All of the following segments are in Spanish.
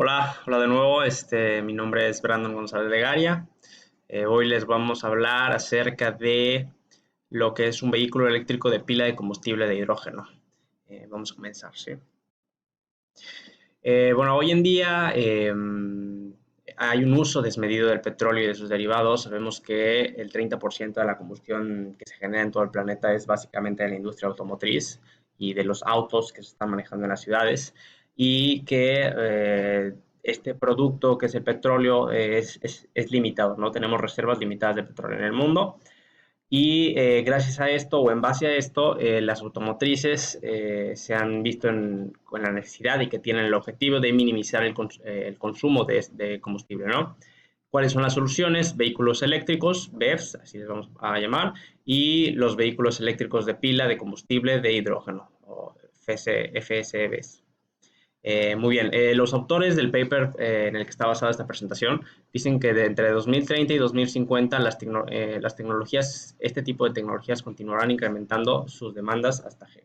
Hola de nuevo. Mi nombre es Brandon González de Garia. Hoy les vamos a hablar acerca de lo que es un vehículo eléctrico de pila de combustible de hidrógeno. Vamos a comenzar, ¿sí? Bueno, hoy en día hay un uso desmedido del petróleo y de sus derivados. Sabemos que el 30% de la combustión que se genera en todo el planeta es básicamente de la industria automotriz y de los autos que se están manejando en las ciudades, y que este producto que es el petróleo es limitado, ¿no? Tenemos reservas limitadas de petróleo en el mundo, y gracias a esto, o en base a esto, las automotrices se han visto con la necesidad y que tienen el objetivo de minimizar el consumo de combustible, ¿no? ¿Cuáles son las soluciones? Vehículos eléctricos, BEVs, así les vamos a llamar, y los vehículos eléctricos de pila de combustible de hidrógeno, o FSEVs. Muy bien. Los autores del paper en el que está basada esta presentación dicen que entre 2030 y 2050 las tecnologías, este tipo de tecnologías continuarán incrementando sus demandas hasta que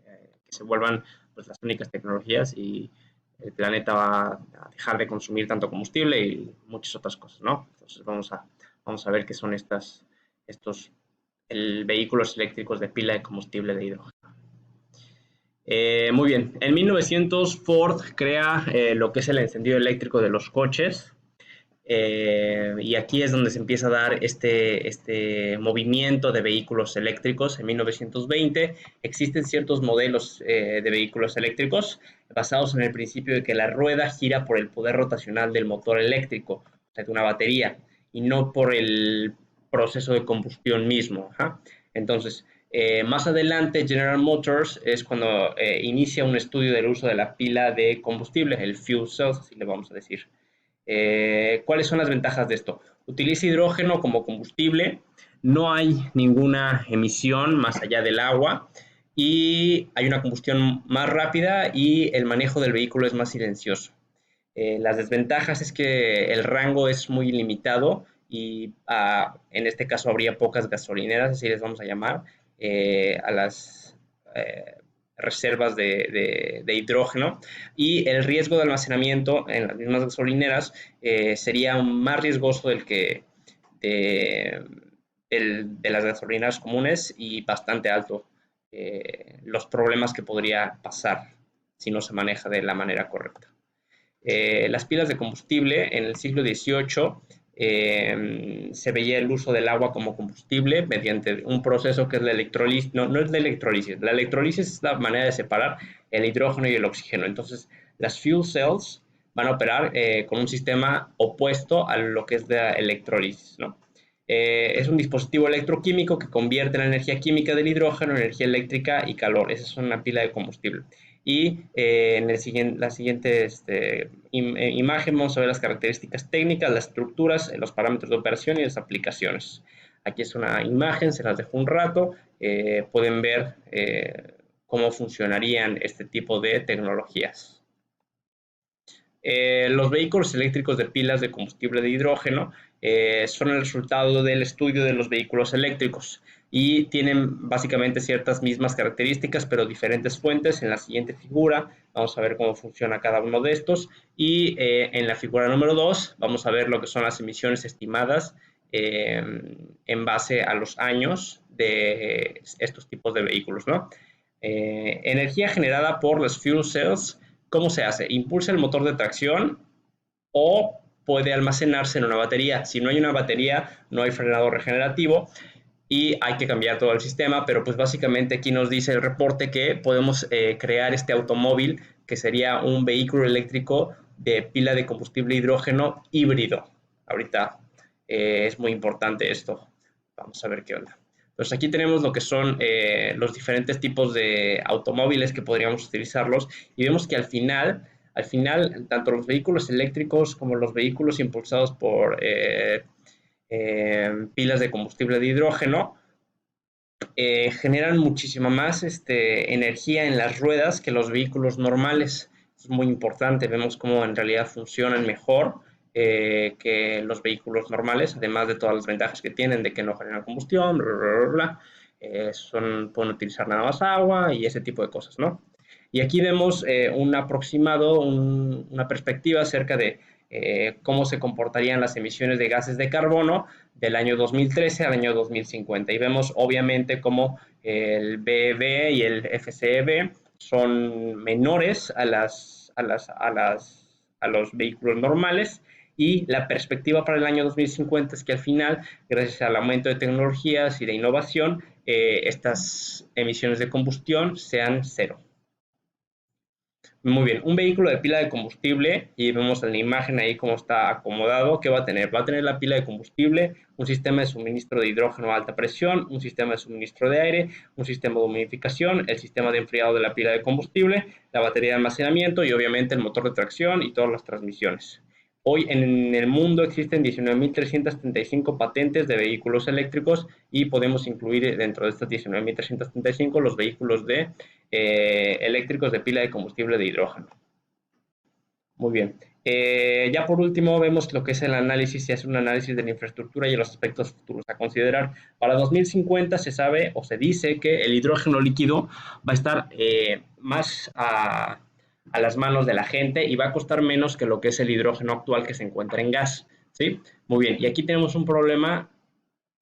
se vuelvan, pues, las únicas tecnologías, y el planeta va a dejar de consumir tanto combustible y muchas otras cosas, ¿no? Entonces vamos a ver qué son estos vehículos eléctricos de pila de combustible de hidrógeno. Muy bien, en 1900 Ford crea lo que es el encendido eléctrico de los coches, y aquí es donde se empieza a dar este movimiento de vehículos eléctricos. En 1920 existen ciertos modelos de vehículos eléctricos basados en el principio de que la rueda gira por el poder rotacional del motor eléctrico, o sea, de una batería, y no por el proceso de combustión mismo. ¿Ja? Entonces, más adelante, General Motors es cuando inicia un estudio del uso de la pila de combustible, el fuel cell, así le vamos a decir. ¿Cuáles son las ventajas de esto? Utiliza hidrógeno como combustible, no hay ninguna emisión más allá del agua, y hay una combustión más rápida y el manejo del vehículo es más silencioso. Las desventajas es que el rango es muy limitado y en este caso habría pocas gasolineras, así les vamos a llamar, a las reservas de hidrógeno, y el riesgo de almacenamiento en las mismas gasolineras sería más riesgoso de, de las gasolineras comunes, y bastante alto los problemas que podría pasar si no se maneja de la manera correcta. Las pilas de combustible en el siglo XVIII se veía el uso del agua como combustible mediante un proceso que es la electrólisis. No, no es la electrólisis. La electrólisis es la manera de separar el hidrógeno y el oxígeno. Entonces, las fuel cells van a operar con un sistema opuesto a lo que es la electrólisis, ¿no? Es un dispositivo electroquímico que convierte la energía química del hidrógeno en energía eléctrica y calor. Esa es una pila de combustible. Y en la siguiente imagen vamos a ver las características técnicas, las estructuras, los parámetros de operación y las aplicaciones. Aquí es una imagen, se las dejo un rato. Pueden ver cómo funcionarían este tipo de tecnologías. Los vehículos eléctricos de pilas de combustible de hidrógeno son el resultado del estudio de los vehículos eléctricos, y tienen básicamente ciertas mismas características, pero diferentes fuentes. En la siguiente figura vamos a ver cómo funciona cada uno de estos, y en la figura número 2 vamos a ver lo que son las emisiones estimadas en base a los años de estos tipos de vehículos, ¿no? Energía generada por las fuel cells. ¿Cómo se hace? Impulsa el motor de tracción o puede almacenarse en una batería. Si no hay una batería, no hay frenado regenerativo y hay que cambiar todo el sistema, pero pues básicamente aquí nos dice el reporte que podemos crear este automóvil que sería un vehículo eléctrico de pila de combustible hidrógeno híbrido. Ahorita es muy importante esto. Vamos a ver qué onda. Pues aquí tenemos lo que son los diferentes tipos de automóviles que podríamos utilizarlos, y vemos que al final, tanto los vehículos eléctricos como los vehículos impulsados por pilas de combustible de hidrógeno generan muchísima más energía en las ruedas que los vehículos normales. Es muy importante, vemos cómo en realidad funcionan mejor que los vehículos normales, además de todas las ventajas que tienen de que no generan combustión, bla, bla, bla, bla. Pueden utilizar nada más agua y ese tipo de cosas, ¿no? Y aquí vemos un aproximado, una perspectiva acerca de cómo se comportarían las emisiones de gases de carbono del año 2013 al año 2050. Y vemos obviamente cómo el BEB y el FCEB son menores a los vehículos normales, y la perspectiva para el año 2050 es que al final, gracias al aumento de tecnologías y de innovación, estas emisiones de combustión sean cero. Muy bien, un vehículo de pila de combustible, y vemos en la imagen ahí cómo está acomodado. ¿Qué va a tener? Va a tener la pila de combustible, un sistema de suministro de hidrógeno a alta presión, un sistema de suministro de aire, un sistema de humidificación, el sistema de enfriado de la pila de combustible, la batería de almacenamiento y obviamente el motor de tracción y todas las transmisiones. Hoy en el mundo existen 19.335 patentes de vehículos eléctricos, y podemos incluir dentro de estas 19.335 los vehículos eléctricos de pila de combustible de hidrógeno. Muy bien. Ya por último vemos lo que es el análisis, se hace un análisis de la infraestructura y los aspectos futuros a considerar. Para 2050 se sabe o se dice que el hidrógeno líquido va a estar más a las manos de la gente y va a costar menos que lo que es el hidrógeno actual que se encuentra en gas, ¿sí? Muy bien, y aquí tenemos un problema.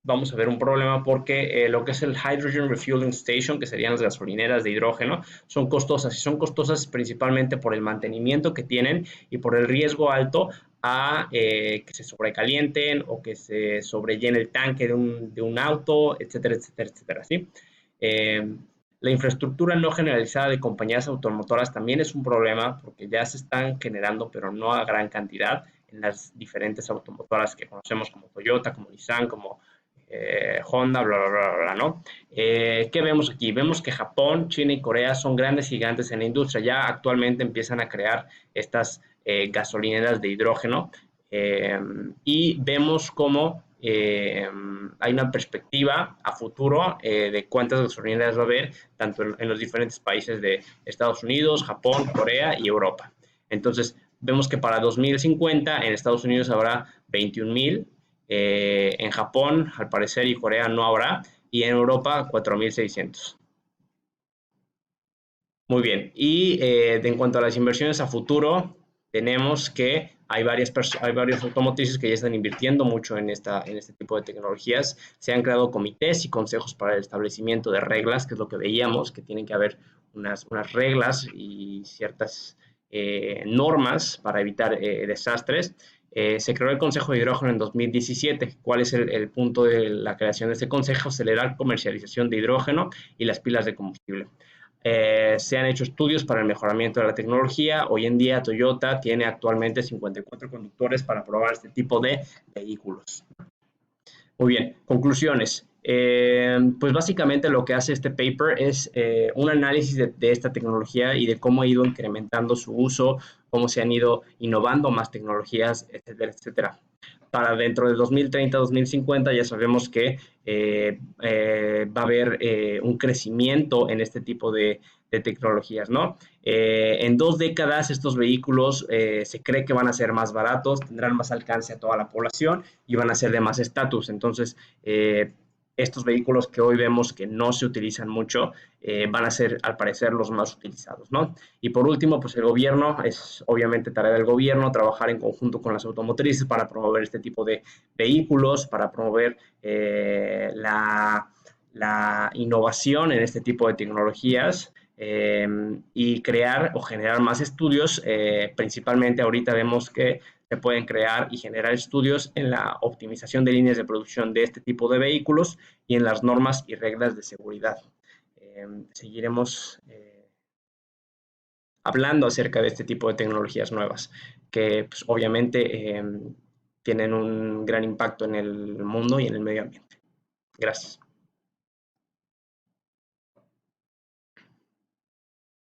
Vamos a ver un problema porque lo que es el Hydrogen Refueling Station, que serían las gasolineras de hidrógeno, son costosas, y son costosas principalmente por el mantenimiento que tienen y por el riesgo alto a que se sobrecalienten o que se sobrellene el tanque de un auto, etcétera, etcétera, etcétera, ¿sí? La infraestructura no generalizada de compañías automotoras también es un problema, porque ya se están generando, pero no a gran cantidad, en las diferentes automotoras que conocemos como Toyota, como Nissan, como Honda, bla, bla, bla, bla, ¿no? ¿Qué vemos aquí? Vemos que Japón, China y Corea son grandes gigantes en la industria. Ya actualmente empiezan a crear estas gasolineras de hidrógeno, y vemos cómo hay una perspectiva a futuro de cuántas gasolineras va a haber, tanto en los diferentes países de Estados Unidos, Japón, Corea y Europa. Entonces, vemos que para 2050 en Estados Unidos habrá 21.000, en Japón, al parecer, y Corea no habrá, y en Europa 4.600. Muy bien, y en cuanto a las inversiones a futuro, tenemos que hay varios automotrices que ya están invirtiendo mucho en este tipo de tecnologías. Se han creado comités y consejos para el establecimiento de reglas, que es lo que veíamos, que tienen que haber unas reglas y ciertas normas para evitar desastres. Se creó el Consejo de Hidrógeno en 2017. ¿Cuál es el punto de la creación de este consejo? Acelerar comercialización de hidrógeno y las pilas de combustible. Se han hecho estudios para el mejoramiento de la tecnología. Hoy en día Toyota tiene actualmente 54 conductores para probar este tipo de vehículos. Muy bien, conclusiones. Pues básicamente lo que hace este paper es un análisis de esta tecnología y de cómo ha ido incrementando su uso, cómo se han ido innovando más tecnologías, etcétera, etcétera. Para dentro de 2030-2050 ya sabemos que va a haber un crecimiento en este tipo de tecnologías, ¿no? En 2 décadas estos vehículos se cree que van a ser más baratos, tendrán más alcance a toda la población y van a ser de más estatus. Entonces, estos vehículos que hoy vemos que no se utilizan mucho, van a ser, al parecer, los más utilizados, ¿no? Y por último, pues el gobierno, es obviamente tarea del gobierno trabajar en conjunto con las automotrices para promover este tipo de vehículos, para promover la innovación en este tipo de tecnologías, y crear o generar más estudios. Principalmente ahorita vemos que se pueden crear y generar estudios en la optimización de líneas de producción de este tipo de vehículos y en las normas y reglas de seguridad. Seguiremos hablando acerca de este tipo de tecnologías nuevas que pues, obviamente tienen un gran impacto en el mundo y en el medio ambiente. Gracias.